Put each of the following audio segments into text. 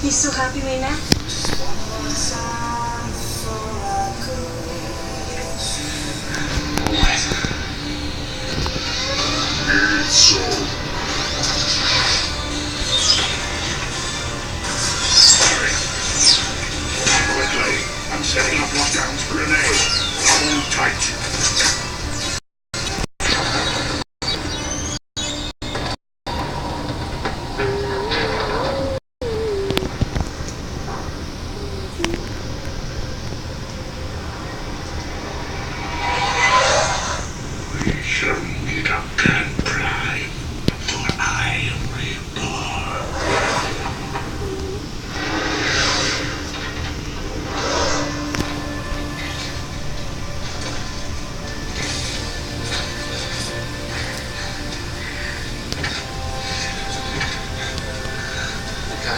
You so happy right now? Quickly, I'm setting up lockdowns grenade. Hold tight.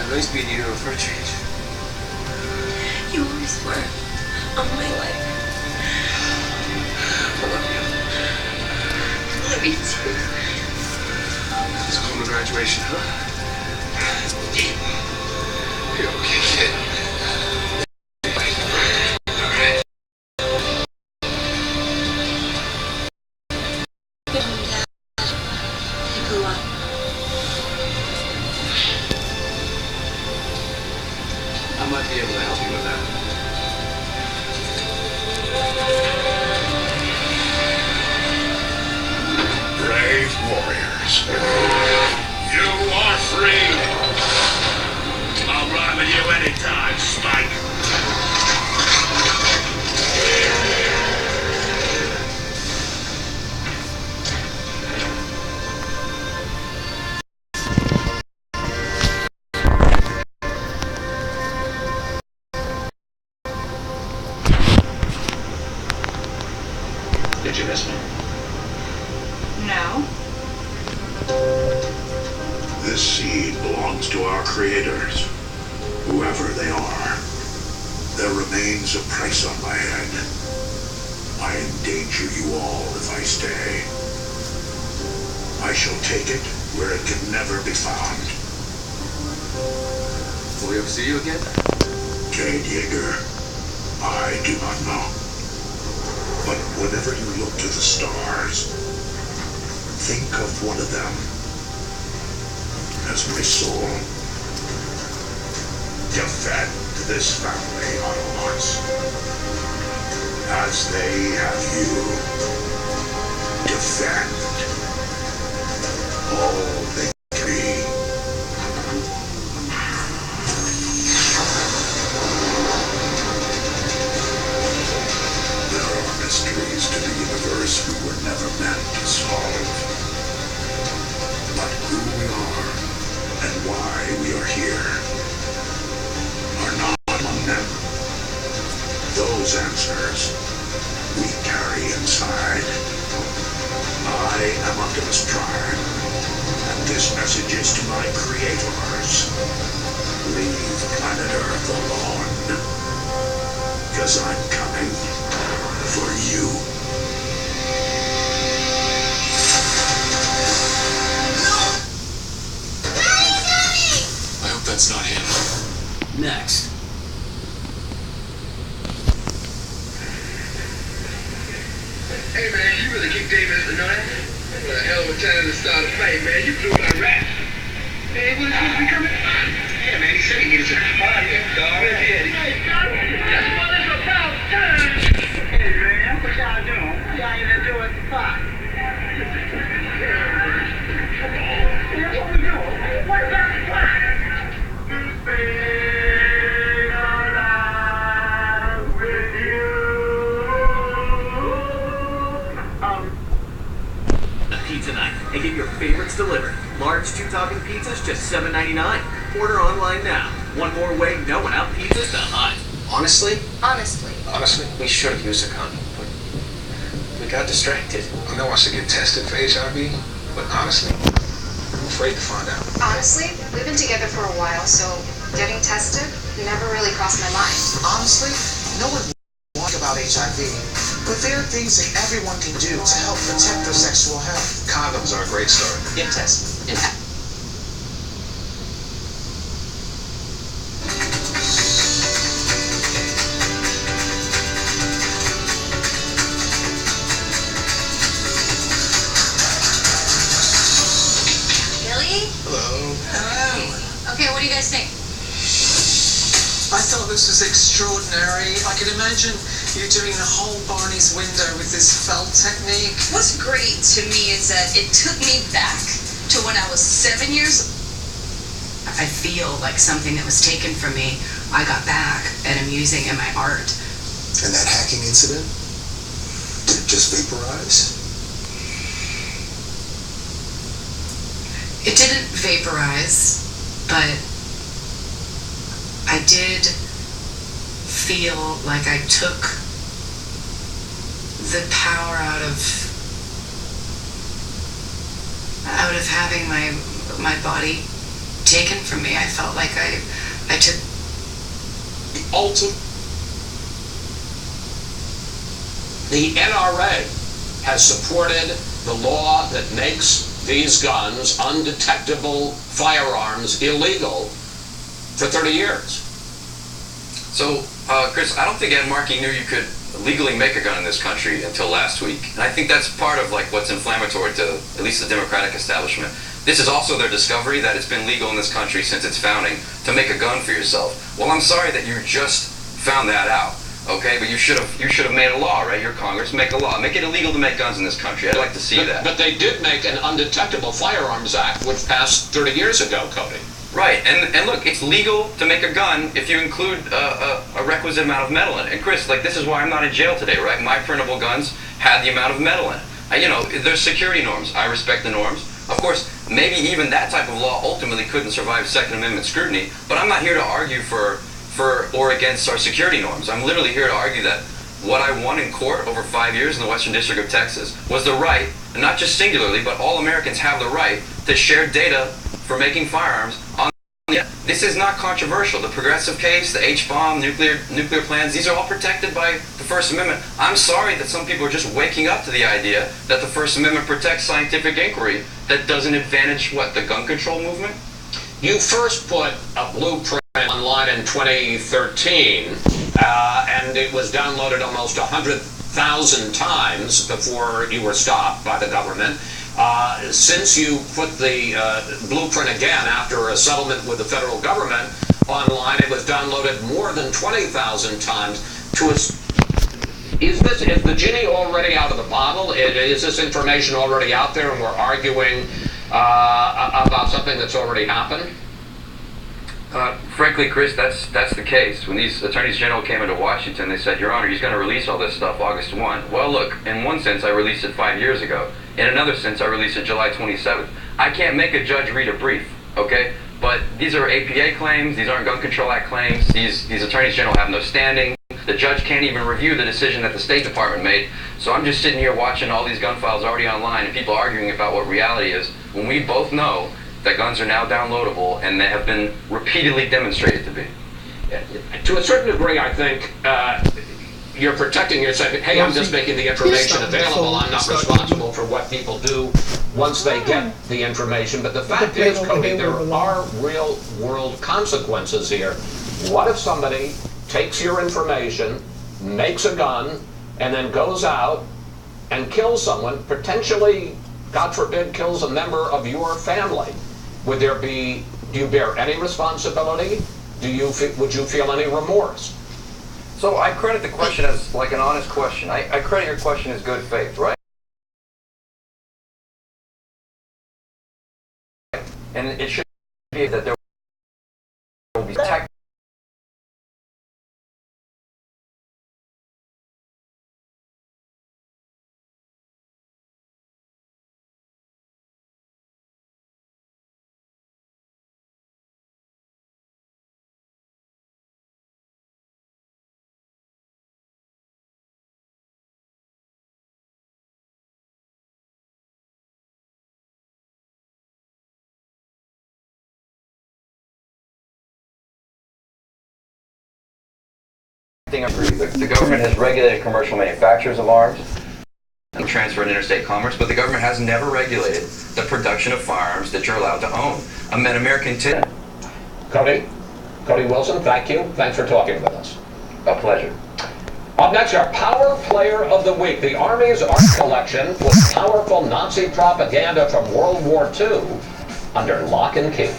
Nice being you for a change. You always were. All my life. I love you. I love you too. It's going to graduation, huh? You okay, kid? You grew up. I might be able to help you with that. Brave warriors. You are free. I'll ride with you anytime, Spike. Did you miss me? No. This seed belongs to our creators, whoever they are. There remains a price on my head. I endanger you all if I stay. I shall take it where it can never be found. Will we ever see you again? Jade Yeager, I do not know. But whenever you look to the stars, think of one of them as my soul. Defend this family, Autobots, as they have you. Defend all they can be. There are mysteries to the universe we were never meant to solve. But who we are and why we are here are not among them. Those answers we carry inside. I am Optimus Prime, and this message is to my creators. Leave planet Earth alone, 'cause I'm coming for you. I hope that's not him. Next. Hey man, you really kicked Davis, you know that? What a hell of a time to start a fight, man. You blew my rap. Hey, what is supposed to be coming? Yeah, man, he said he needed some fire. Dog. Hey, Doc, just while it's about time. Hey, man, what y'all doing? What y'all in there doing at the park? Yeah, what we doing? What about the park? Being alive with you. Pizza night and get your favorites delivered. Large two-topping pizzas, just $7.99. Order online now. One more way no one out pizzas to hunt. Honestly, Honestly, we should have used a condom, but we got distracted. I know I should get tested for HIV, but honestly, I'm afraid to find out. Honestly, we've been together for a while, so getting tested never really crossed my mind. Honestly, no one wants about HIV, but there are things that everyone can do to help protect their sexual health. Condoms are a great start. Get tested. Okay, what do you guys think? I thought this was extraordinary. I could imagine you doing the whole Barney's window with this felt technique. What's great to me is that it took me back to when I was 7 years old. I feel like something that was taken from me, I got back and I'm using in my art. And that hacking incident? Did it just vaporize? It didn't vaporize, but I did feel like I took the power out of having my body taken from me. I felt like I took the ultimate. The NRA has supported the law that makes these guns, undetectable firearms, illegal for 30 years. So, Chris, I don't think Ed Markey knew you could legally make a gun in this country until last week. And I think that's part of like what's inflammatory to at least the Democratic establishment. This is also their discovery that it's been legal in this country since its founding to make a gun for yourself. Well, I'm sorry that you just found that out. Okay, but you should have made a law, right? Your Congress, make a law, make it illegal to make guns in this country. I'd like to see that. But they did make an Undetectable Firearms Act, which passed 30 years ago, Cody. Right, and look, it's legal to make a gun if you include a requisite amount of metal in it. And Chris, like, this is why I'm not in jail today, right? My printable guns had the amount of metal in it. You know, there's security norms. I respect the norms. Of course, maybe even that type of law ultimately couldn't survive Second Amendment scrutiny, but I'm not here to argue for or against our security norms. I'm literally here to argue that what I won in court over 5 years in the Western District of Texas was the right, and not just singularly, but all Americans have the right to share data for making firearms on the internet. This is not controversial. The Progressive case, the H-bomb, nuclear plans, these are all protected by the First Amendment. I'm sorry that some people are just waking up to the idea that the First Amendment protects scientific inquiry that doesn't advantage, what, the gun control movement? You first put a blueprint online in 2013, and it was downloaded almost 100,000 times before you were stopped by the government. Since you put the blueprint again after a settlement with the federal government online, it was downloaded more than 20,000 times. Is the genie already out of the bottle? Is this information already out there, and we're arguing about something that's already happened? Frankly, Chris, that's the case. When these attorneys general came into Washington, they said, Your Honor, he's going to release all this stuff August 1. Well, look, in one sense, I released it 5 years ago. In another sense, I released it July 27th. I can't make a judge read a brief, okay? But these are APA claims. These aren't Gun Control Act claims. These attorneys general have no standing. The judge can't even review the decision that the State Department made. So I'm just sitting here watching all these gun files already online and people arguing about what reality is, when we both know that guns are now downloadable and they have been repeatedly demonstrated to be. To a certain degree, I think you're protecting yourself. Hey, I'm just making the information available. I'm not responsible for what people do once they get the information. But the fact is, Cody, there are real-world consequences here. What if somebody takes your information, makes a gun, and then goes out and kills someone, potentially, God forbid, kills a member of your family? Would there be, do you bear any responsibility? Would you feel any remorse? So I credit the question as like an honest question. I credit your question as good faith, right? And it should be that there will be tech. The government has regulated commercial manufacturers of arms and transfer in interstate commerce, but the government has never regulated the production of firearms that you're allowed to own. An American Cody Wilson, thank you. Thanks for talking with us. A pleasure. Up next, our Power Player of the Week. The Army's art collection with powerful Nazi propaganda from World War II under lock and key.